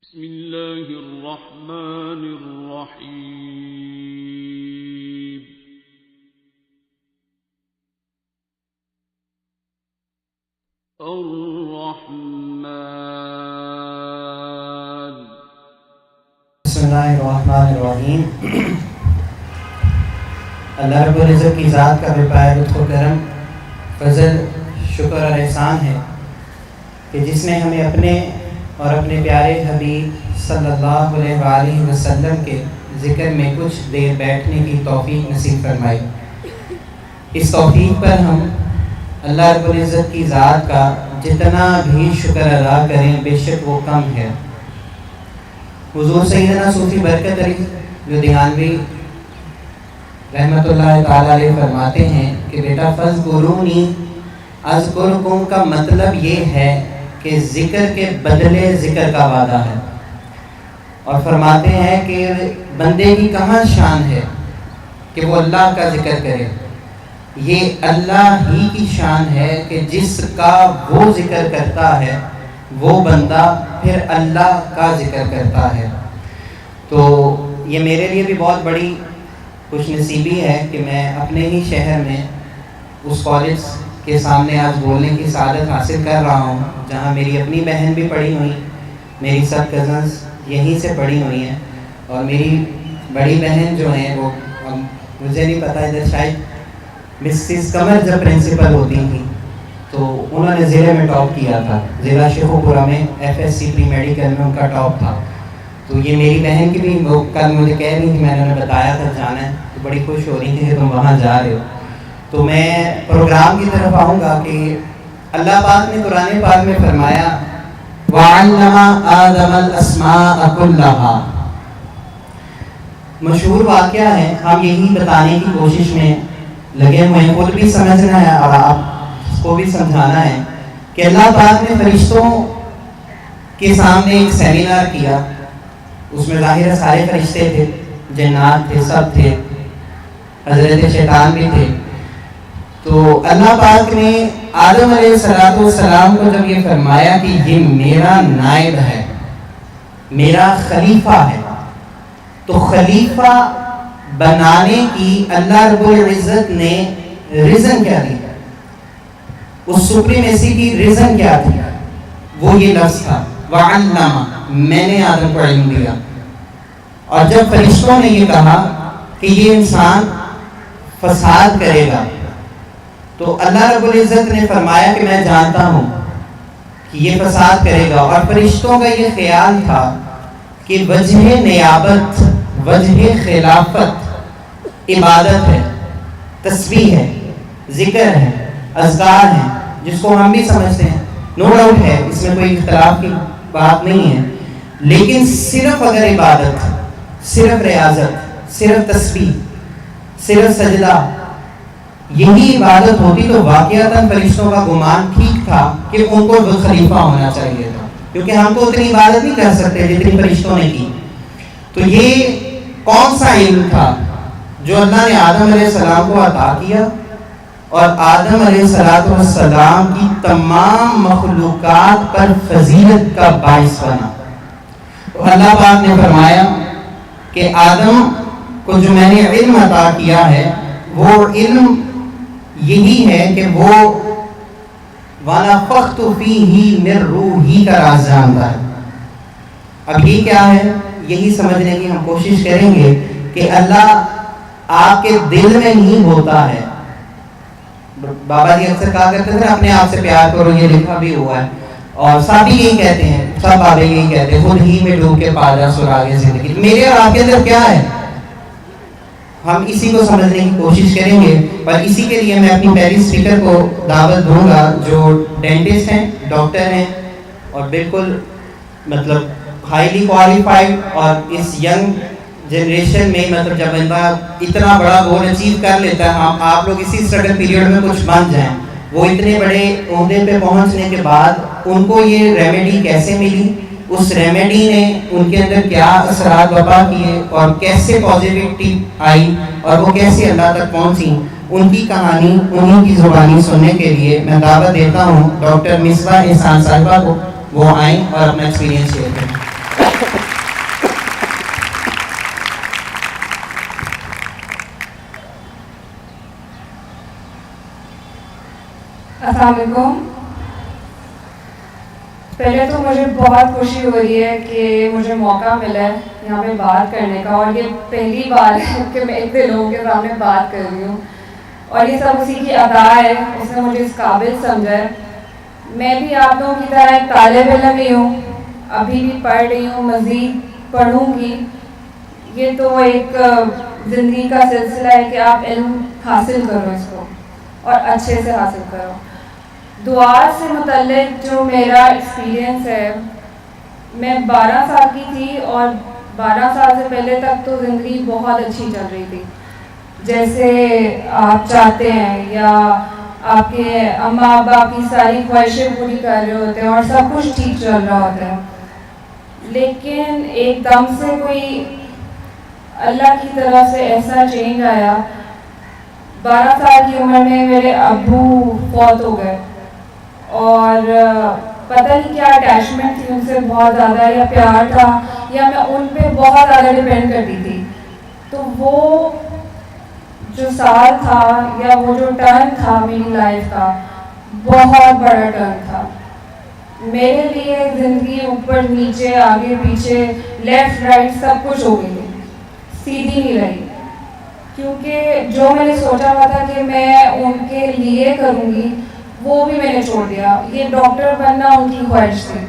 بسم الله الرحمن الرحيم. الرحمن. بسم اللہ الرحمن الرحیم. اللہ رب العزت کی ذات کا بے پایہ لطف و کرم، فضل، شکر اور احسان ہے کہ جس نے ہمیں اپنے اور اپنے پیارے حبیب صلی اللہ علیہ وآلہ وسلم کے ذکر میں کچھ دیر بیٹھنے کی توفیق نصیب فرمائی. اس توفیق پر ہم اللہ رب العزت کی ذات کا جتنا بھی شکر ادا کریں بے شک وہ کم ہے. حضور سیدنا صوفی برکت علی لدھیانوی رحمۃ اللہ تعالیٰ علیہ فرماتے ہیں کہ بیٹا فاذکرونی اذکرکم کا مطلب یہ ہے کہ ذکر کے بدلے ذکر کا وعدہ ہے، اور فرماتے ہیں کہ بندے کی کہاں شان ہے کہ وہ اللہ کا ذکر کرے. یہ اللہ ہی کی شان ہے کہ جس کا وہ ذکر کرتا ہے وہ بندہ پھر اللہ کا ذکر کرتا ہے. تو یہ میرے لیے بھی بہت بڑی خوش نصیبی ہے کہ میں اپنے ہی شہر میں اس کالج کے سامنے آج بولنے کی سعادت حاصل کر رہا ہوں جہاں میری اپنی بہن بھی پڑھی ہوئی، میری سب کزنس یہیں سے پڑھی ہوئی ہیں، اور میری بڑی بہن جو ہیں وہ مجھے نہیں پتہ ادھر شاید مسز قمر جب پرنسپل ہوتی تھیں تو انہوں نے ضلع میں ٹاپ کیا تھا، ضلع شیخوپورہ میں FSC پری میڈیکل میں ان کا ٹاپ تھا. تو یہ میری بہن کی بھی وہ کل مجھے کہہ رہی تھی، میں نے انہیں بتایا تھا جانا ہے تو بڑی خوش ہو رہی تھی کہ تم وہاں جا رہے ہو. تو میں پروگرام کی طرف آؤں گا کہ اللہ پاک نے قرآن پاک میں فرمایا وَعَلَّمَ آدَمَ الْأَسْمَاءَ كُلَّهَا. مشہور واقعہ ہے، ہم یہی بتانے کی کوشش میں لگے ہوئے ہیں، خود بھی سمجھنا ہے اور آپ کو بھی سمجھانا ہے کہ اللہ پاک نے فرشتوں کے سامنے ایک سیمینار کیا. اس میں ظاہر سارے فرشتے تھے، جنات تھے، سب تھے، حضرت شیطان بھی تھے. تو اللہ پاک نے آدم علیہ السلام کو جب یہ فرمایا کہ یہ میرا نائب ہے، میرا خلیفہ ہے، تو خلیفہ بنانے کی اللہ رب العزت نے ریزن کیا دی، اس سپریمیسی کی ریزن کیا تھی؟ وہ یہ لفظ تھا وَعَلَّمَ، میں نے آدم کو علم دیا. اور جب فرشتوں نے یہ کہا کہ یہ انسان فساد کرے گا تو اللہ رب العزت نے فرمایا کہ میں جانتا ہوں کہ یہ فساد کرے گا. اور فرشتوں کا یہ خیال تھا کہ وجہ نیابت، وجہ خلافت عبادت ہے، تسبیح ہے، ذکر ہے، اذکار ہیں، جس کو ہم بھی سمجھتے ہیں، نو ڈاؤٹ ہے، اس میں کوئی اختلاف کی بات نہیں ہے. لیکن صرف اگر عبادت، صرف ریاضت، صرف تسبیح، صرف سجدہ یہی عبادت ہوتی تو واقعتاً فرشتوں کا گمان ٹھیک تھا کہ ان کو وہ خلیفہ ہونا چاہیے تھا، کیونکہ ہم تو اتنی عبادت نہیں کر سکتے جتنی فرشتوں نے کی. تو یہ کون سا علم تھا جو اللہ نے آدم علیہ السلام کو عطا کیا اور آدم علیہ السلام کی تمام مخلوقات پر فضیلت کا باعث بنا. تو اللہ پاک نے فرمایا کہ آدم کو جو میں نے علم عطا کیا ہے وہ علم یہی ہے کہ وہ وَنَفَخْتُ فِيهِ مِن رُوحِي کا راز جانتا ہے. اب یہ کیا ہے؟ یہی سمجھنے کی ہم کوشش کریں گے کہ اللہ آپ کے دل میں ہی ہوتا ہے. بابا جی اکثر کہا کرتے تھے اپنے آپ سے پیار کرو، یہ لکھا بھی ہوا ہے، اور سب بھی یہی کہتے ہیں، سب بابے یہی کہتے ہیں، خود ہی میں ڈوب کے پا جا سراغ زندگی. میرے اور آپ کے اندر کیا ہے؟ ہم اسی کو سمجھنے کی کوشش کریں گے. اور اسی کے لیے میں اپنی پہلی اسپیکر کو دعوت دوں گا جو ڈینٹسٹ ہیں، ڈاکٹر ہیں، اور بالکل مطلب ہائیلی کوالیفائڈ. اور اس ینگ جنریشن میں مطلب جب بندہ اتنا بڑا گول اچیو کر لیتا ہے، آپ لوگ اسی اسٹرگل پیریڈ میں کچھ بن جائیں. وہ اتنے بڑے عہدے پہ پہنچنے کے بعد ان کو یہ ریمیڈی کیسے ملی، اس ریمیڈی نے ان کے اندر کیا اثرات وبا کیے اور کیسے پازیٹیوٹی آئی اور وہ کیسے اللہ تک پہنچی، ان کی کہانی انہیں کی زبانی سننے کے لیے میں دعوت دیتا ہوں ڈاکٹر مصباح احسان صاحبہ کو، وہ آئیں اور اپنا ایکسپیرینس شیئر کریں. السلام علیکم. پہلے تو مجھے بہت خوشی ہو رہی ہے کہ مجھے موقع ملا ہے یہاں پہ بات کرنے کا، اور یہ پہلی بار ہے کہ میں اتنے لوگوں کے سامنے بات کر رہی ہوں، اور یہ سب اسی کی ادا ہے، اس نے مجھے اس قابل سمجھا ہے. میں بھی آپ لوگوں کی طرح ایک طالب علم ہی ہوں، ابھی بھی پڑھ رہی ہوں، مزید پڑھوں گی. یہ تو ایک زندگی کا سلسلہ ہے کہ آپ علم حاصل کرو اس کو، اور اچھے سے حاصل کرو. دعا سے متعلق جو میرا ایکسپیرینس ہے، میں 12 سال کی تھی، اور 12 سال سے پہلے تک تو زندگی بہت اچھی چل رہی تھی، جیسے آپ چاہتے ہیں، یا آپ کے اماں ابا کی ساری خواہشیں پوری کر رہے ہوتے ہیں اور سب کچھ ٹھیک چل رہا ہوتا ہے. لیکن ایک دم سے کوئی اللہ کی طرف سے ایسا چینج آیا. 12 سال کی عمر میں میرے ابو فوت ہو گئے، اور پتہ نہیں کیا اٹیچمنٹ تھی ان سے بہت زیادہ، یا پیار تھا، یا میں ان پہ بہت زیادہ ڈپینڈ کرتی تھی. تو وہ جو سال تھا، یا وہ جو ٹرن تھا میری لائف کا، بہت بڑا ٹرن تھا میرے لیے. زندگی اوپر نیچے آگے پیچھے لیفٹ رائٹ سب کچھ ہو گئی، سیدھی نہیں رہی، کیونکہ جو میں نے سوچا ہوا تھا کہ میں ان کے لیے کروں گی، وہ بھی میں نے چھوڑ دیا. یہ ڈاکٹر بننا ان کی خواہش تھی،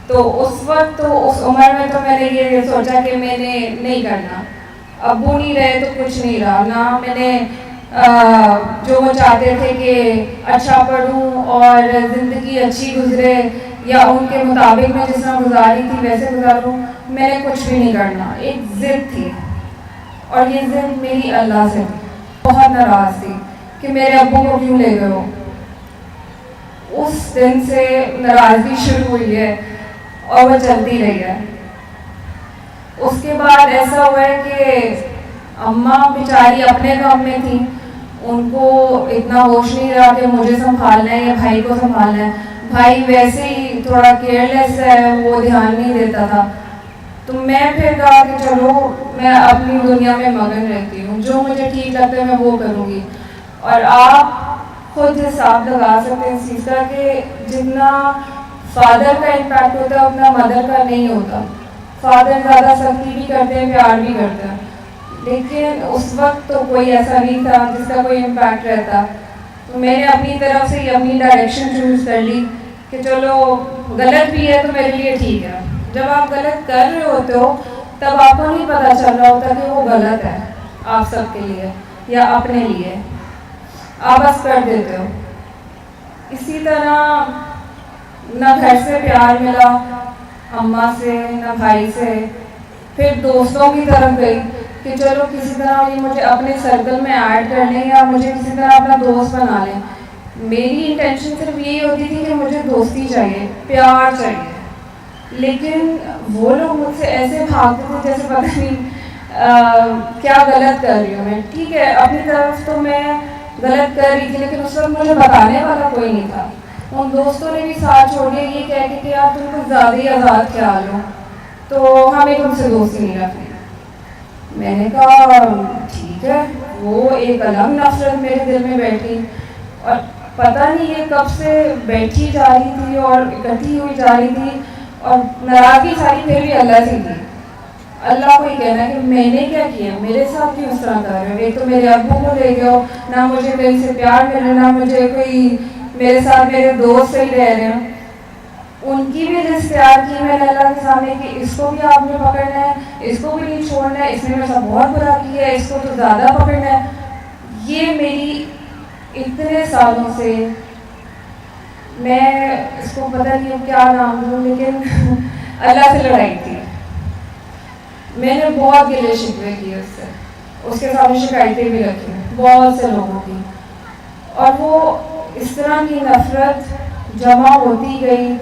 تو اس وقت تو اس عمر میں تو میں نے یہ سوچا کہ میں نے نہیں کرنا. ابو نہیں رہے تو کچھ نہیں رہا، نہ میں نے جو وہ چاہتے تھے کہ اچھا پڑھوں اور زندگی اچھی گزرے، یا ان کے مطابق میں جس طرح گزاری تھی ویسے گزاروں، میں نے کچھ بھی نہیں کرنا. ایک ضد تھی، اور یہ ضد میری اللہ سے تھی. بہت ناراض تھی کہ میرے ابو کو کیوں لے گئے ہو. اس دن سے ناراضگی شروع ہوئی ہے، اور وہ چلتی رہی ہے. اس کے بعد ایسا ہوا ہے کہ اماں بیچاری اپنے کام میں تھی، ان کو اتنا ہوش نہیں رہا کہ مجھے سنبھالنا ہے یا بھائی کو سنبھالنا ہے. بھائی ویسے ہی تھوڑا کیئرلیس ہے، وہ دھیان نہیں دیتا تھا. تو میں پھر کہا کہ چلو میں اپنی دنیا میں مگن رہتی ہوں، جو مجھے ٹھیک لگتا ہے میں وہ کروں گی. اور آپ خود حساب لگا سکتے ہیں اس چیز کا کہ جتنا فادر کا امپیکٹ ہوتا ہے اتنا مدر کا نہیں ہوتا. فادر زیادہ سختی بھی کرتے ہیں، پیار بھی کرتے ہیں، لیکن اس وقت تو کوئی ایسا نہیں تھا جس کا کوئی امپیکٹ رہتا. تو میں نے اپنی طرف سے ہی اپنی ڈائریکشن چوز کر لی کہ چلو غلط بھی ہے تو میرے لیے ٹھیک ہے. جب آپ غلط کر رہے ہوتے ہو تب آپ کو نہیں پتہ چل رہا ہوتا کہ وہ غلط ہے آپ سب کے لیے یا اپنے لیے، آپ بس کر دیتے ہو. اسی طرح نہ گھر سے پیار ملا، اماں سے نہ بھائی سے. پھر دوستوں کی طرف گئی کہ چلو کسی طرح یہ مجھے اپنے سرکل میں ایڈ کر لیں یا مجھے کسی طرح اپنا دوست بنا لیں. میری انٹینشن صرف یہی ہوتی تھی کہ مجھے دوستی چاہیے، پیار چاہیے. لیکن وہ لوگ مجھ سے ایسے بھاگتے تھے جیسے پتہ نہیں کیا غلط کر رہی ہوں میں. ٹھیک ہے اپنی طرف تو میں غلط کر رہی تھی، لیکن اس وقت مجھے بتانے والا کوئی نہیں تھا. ان دوستوں نے بھی ساتھ چھوڑ دیا یہ کہہ کے کہ یار تم کچھ زیادہ ہی آزاد خیال ہو، تو ہمیں تم سے دوستی نہیں رکھنی. میں نے کہا ٹھیک ہے. وہ ایک الگ نفرت میرے دل میں بیٹھی، اور پتہ نہیں یہ کب سے بیٹھی جا رہی تھی اور اکٹھی ہوئی جا رہی تھی. اور ناراضگی ساری پھر بھی اللہ سے تھی. اللہ کو یہ کہنا کہ میں نے کیا کیا، میرے ساتھ کیوں اس طرح کر رہے ہو. ایک تو میرے ابو کو لے گئے ہو، نہ مجھے کہیں سے پیار ملے، نہ مجھے کوئی میرے ساتھ میرے دوست صحیح رہ رہے ہیں. ان کی بھی لسٹ تیار کی میں نے اللہ کے سامنے کہ اس کو بھی آپ نے پکڑنا ہے، اس کو بھی نہیں چھوڑنا ہے، اس نے میرے ساتھ بہت برا کیا ہے، اس کو تو زیادہ پکڑنا ہے. یہ میری اتنے سالوں سے، میں اس کو پتہ نہیں کیا نام دوں، لیکن اللہ سے لڑائی تھی. میں نے بہت گلے شکوے کیے اس سے، اس کے سامنے شکایتیں بھی رکھی بہت سے لوگوں کی. اور وہ اس طرح کی نفرت جمع ہوتی گئی،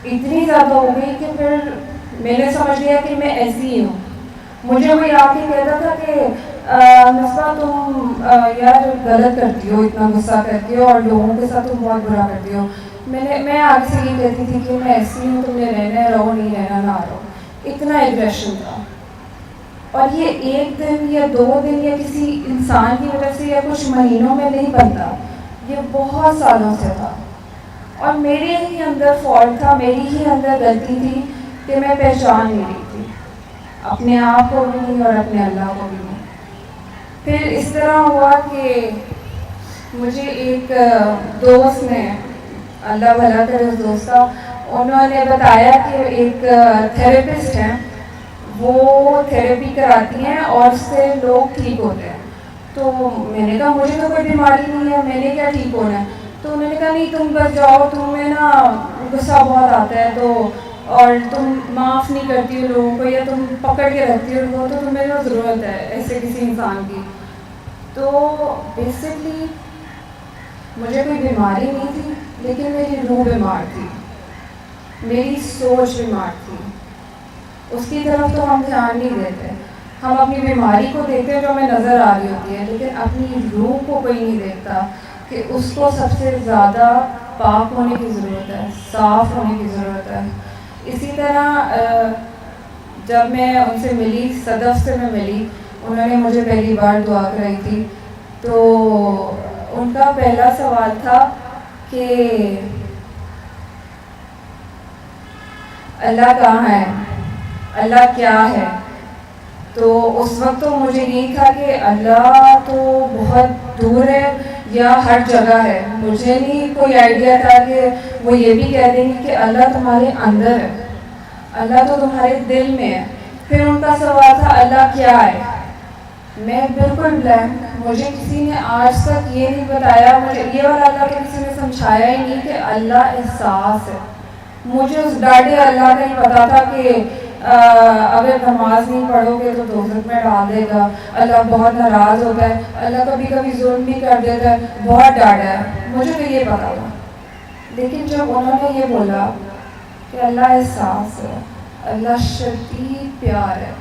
اتنی زیادہ ہو گئی کہ پھر میں نے سمجھ لیا کہ میں ایسی ہی ہوں. مجھے وہی آ کے کہتا تھا کہ نسبہ تم یار غلط کرتی ہو، اتنا غصہ کرتی ہو اور لوگوں کے ساتھ تم بہت برا کرتی ہو. میں آگے سے یہ کہتی تھی کہ میں ایسی ہوں، تم نے رہنا ہے رہو، نہیں رہنا نہ رہو. اتنا ایگریشن تھا. اور یہ ایک دن یا 2 دن یا کسی انسان کی وجہ سے یا کچھ مہینوں میں نہیں بنتا, یہ بہت سالوں سے تھا. اور میرے ہی اندر فالٹ تھا, میری ہی اندر غلطی تھی کہ میں پہچان نہیں رہی تھی, اپنے آپ کو بھی نہیں اور اپنے اللہ کو بھی نہیں. پھر اس طرح ہوا کہ مجھے ایک دوست نے, اللہ بھلا کرے اس دوست کا, انہوں نے بتایا کہ ایک تھراپسٹ ہیں, وہ تھراپی کراتی ہیں اور اس سے لوگ ٹھیک ہوتے ہیں. تو میں نے کہا مجھے تو کوئی بیماری نہیں ہے, میں نے کیا ٹھیک ہونا ہے. تو انہوں نے کہا نہیں تم بس جاؤ, تمہیں نا غصہ بہت آتا ہے تو, اور تم معاف نہیں کرتی ہو لوگوں کو, یا تم پکڑ کے رکھتی ہو ان کو, تو تمہیں جو ضرورت ہے ایسے کسی انسان کی. تو بیسکلی مجھے کوئی بیماری نہیں تھی, لیکن میری روح بیمار تھی, میری سوچ بیمار تھی. اس کی طرف تو ہم دھیان نہیں دیتے, ہم اپنی بیماری کو دیکھتے ہیں جو ہمیں نظر آ رہی ہوتی ہے, لیکن اپنی روح کو کوئی نہیں دیکھتا کہ اس کو سب سے زیادہ پاک ہونے کی ضرورت ہے, صاف ہونے کی ضرورت ہے. اسی طرح جب میں ان سے ملی, صدف سے میں ملی, انہوں نے مجھے پہلی بار دعا کرائی تھی. تو ان کا پہلا سوال تھا کہ اللہ کہاں ہے, اللہ کیا ہے. تو اس وقت تو مجھے یہی تھا کہ اللہ تو بہت دور ہے یا ہر جگہ ہے. مجھے نہیں کوئی آئیڈیا تھا کہ وہ یہ بھی کہہ دیں گے کہ اللہ تمہارے اندر ہے, اللہ تو تمہارے دل میں ہے. پھر ان کا سوال تھا اللہ کیا ہے. میں بالکل بلینک, مجھے کسی نے آج تک یہ نہیں بتایا, مجھے یہ والا اللہ کو کسی نے سمجھایا ہی نہیں کہ اللہ احساس ہے. مجھے اس ڈاڈے اللہ کا ہی پتا تھا کہ اگر نماز نہیں پڑھو گے تو دوزخ میں ڈال دے گا, اللہ بہت ناراض ہوتا ہے, اللہ کبھی کبھی ظلم بھی کر دیتا ہے, بہت ڈاڈا ہے. مجھے تو یہ پتا تھا. لیکن جب انہوں نے یہ بولا کہ اللہ احساس ہے, اللہ شدید پیار ہے,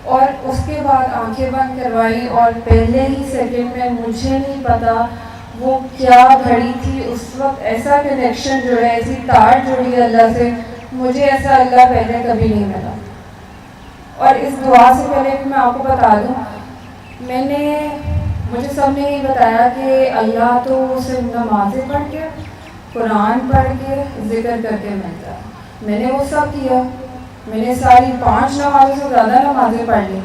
اور اس کے بعد آنکھیں بند کروائی, اور پہلے ہی سیکنڈ میں مجھے نہیں پتا وہ کیا گھڑی تھی اس وقت, ایسا کنیکشن جڑا, ایسی تار جڑی اللہ سے, مجھے ایسا اللہ پہلے کبھی نہیں ملا. اور اس دعا سے پہلے بھی میں آپ کو بتا دوں, مجھے سب نے یہ بتایا کہ اللہ تو صرف نمازیں پڑھ کے, قرآن پڑھ کے, ذکر کر کے ملتا ہے. میں نے وہ سب کیا, میں نے ساری 5 نمازوں سے زیادہ نمازیں پڑھ لی,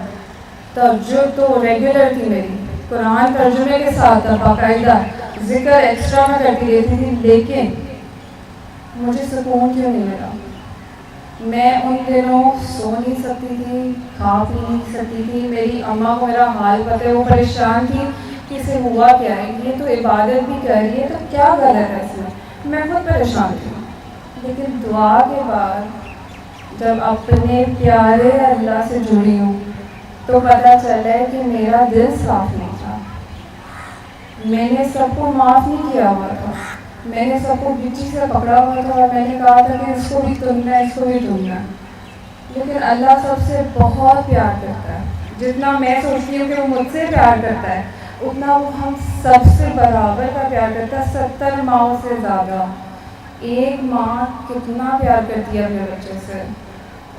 تہجد تو ریگولر تھی میری, قرآن ترجمے کے ساتھ تھا باقاعدہ, ذکر ایکسٹرا میں کرتی رہتی تھی. لیکن مجھے سکون کیوں نہیں ملا. میں ان دنوں سو نہیں سکتی تھی, کھا پی نہیں سکتی تھی. میری اماں کو میرا حال پتہ ہے, وہ پریشان تھی کہ اسے ہوا کیا ہے, یہ تو عبادت بھی کر رہی ہے تو کیا غلط ہے اس میں. میں خود پریشان تھی. لیکن دعا کے بعد جب اپنے پیارے اللہ سے جڑی ہوں تو پتہ چلا ہے کہ میرا دل صاف نہیں تھا. میں نے سب کو معاف نہیں کیا ہوا تھا, میں نے سب کو گچی سے پکڑا ہوا تھا, اور میں نے کہا تھا کہ اس کو بھی چننا ہے, اس کو بھی چننا ہے. لیکن اللہ سب سے بہت پیار کرتا ہے. جتنا میں سوچتی ہوں کہ وہ مجھ سے پیار کرتا ہے, اتنا وہ ہم سب سے برابر کا پیار کرتا ہے, 70 ماؤں سے زیادہ. ایک ماں کتنا پیار کرتی ہے اپنے بچے سے,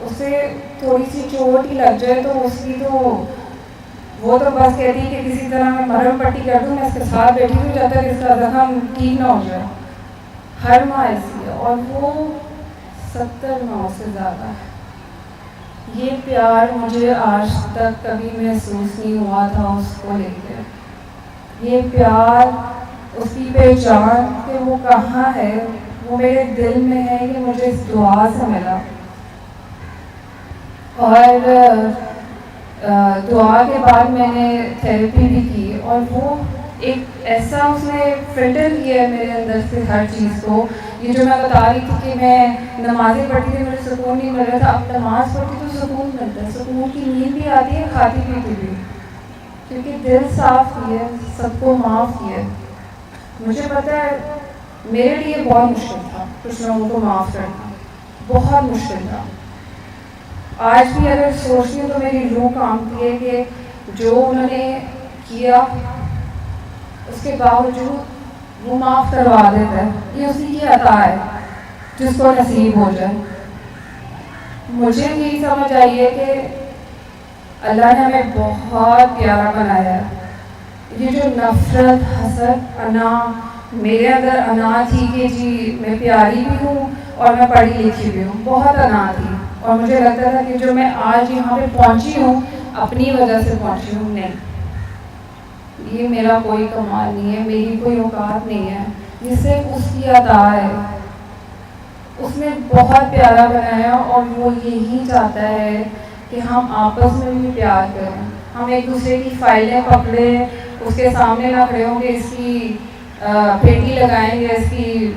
اسے تھوڑی سی چوٹ ہی لگ جائے تو اس کی تو وہ تو بس کہتی ہے کہ کسی طرح میں مرہم پٹی کر دوں, میں اس کے ساتھ بیٹھی ہوں جب تک اس کا زخم ٹھیک نہ ہو جائے. ہر ماں ایسی ہے, اور وہ 70 ماؤں سے زیادہ ہے. یہ پیار مجھے آج تک کبھی محسوس نہیں ہوا تھا اس کو لے کے. یہ پیار, اس کی پہچان کہ وہ کہاں ہے, وہ میرے دل میں ہے, کہ مجھے اس دعا سے ملا. اور دعا کے بعد میں نے تھیراپی بھی کی, اور وہ ایک ایسا اس نے فلٹر کیا ہے میرے اندر سے ہر چیز کو. یہ جو میں بتا رہی تھی کہ میں نمازیں پڑھتی تھی, مجھے سکون نہیں مل رہا تھا, اب نماز پڑھتی تو سکون ملتا ہے, سکون کی نیند بھی آتی ہے, کھاتی پیتی بھی, کیونکہ دل صاف کیا, سب کو معاف کیا. مجھے پتہ ہے میرے لیے بہت مشکل تھا کچھ لوگوں کو معاف کرنا, بہت مشکل تھا. آج بھی اگر سوچتی ہوں تو میری روح کانپتی ہے کہ جو انہوں نے کیا اس کے باوجود وہ معاف کروا دیتا ہے. یہ اسی کی عطا ہے جس کو نصیب ہو جائے. مجھے یہی سمجھ آئی ہے کہ اللہ نے ہمیں بہت پیارا بنایا ہے. یہ جو نفرت، حسد، انا، میرے اندر انا تھی کہ جی میں پیاری بھی ہوں اور میں پڑھی لکھی بھی ہوں، بہت انا تھی. اور مجھے لگتا تھا کہ جو میں آج یہاں پہ پہنچی ہوں اپنی وجہ سے پہنچی ہوں. نہیں، یہ میرا کوئی کمال نہیں ہے، میری کوئی اوقات نہیں ہے، یہ صرف اس کی عطا ہے. اس نے بہت پیارا بنایا اور وہ یہی چاہتا ہے کہ ہم آپس میں بھی پیار کریں. ہم ایک دوسرے کی فائلیں پکڑیں، اس کے سامنے نہ کھڑے ہوں کہ اس کی پیٹی لگائیں گے، اس کی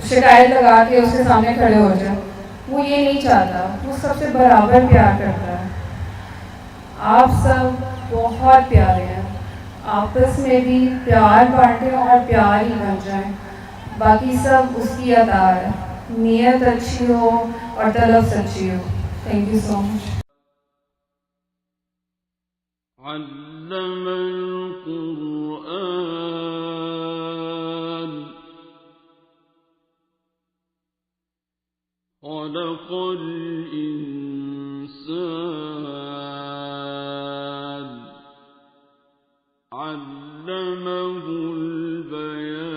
شکایت لگا کے اس کے سامنے کھڑے ہو جائیں. وہ یہ نہیں چاہتا، وہ سب سے برابر پیار کرتا ہے. آپ سب بہت پیارے ہیں، آپس میں بھی پیار بانٹیں اور پیار ہی بن جائیں. باقی سب اس کی عطا ہے. نیت اچھی ہو اور طلب سچی ہو. تھینک یو سو مچ. علم القرآن خلق الإنسان علمه البيان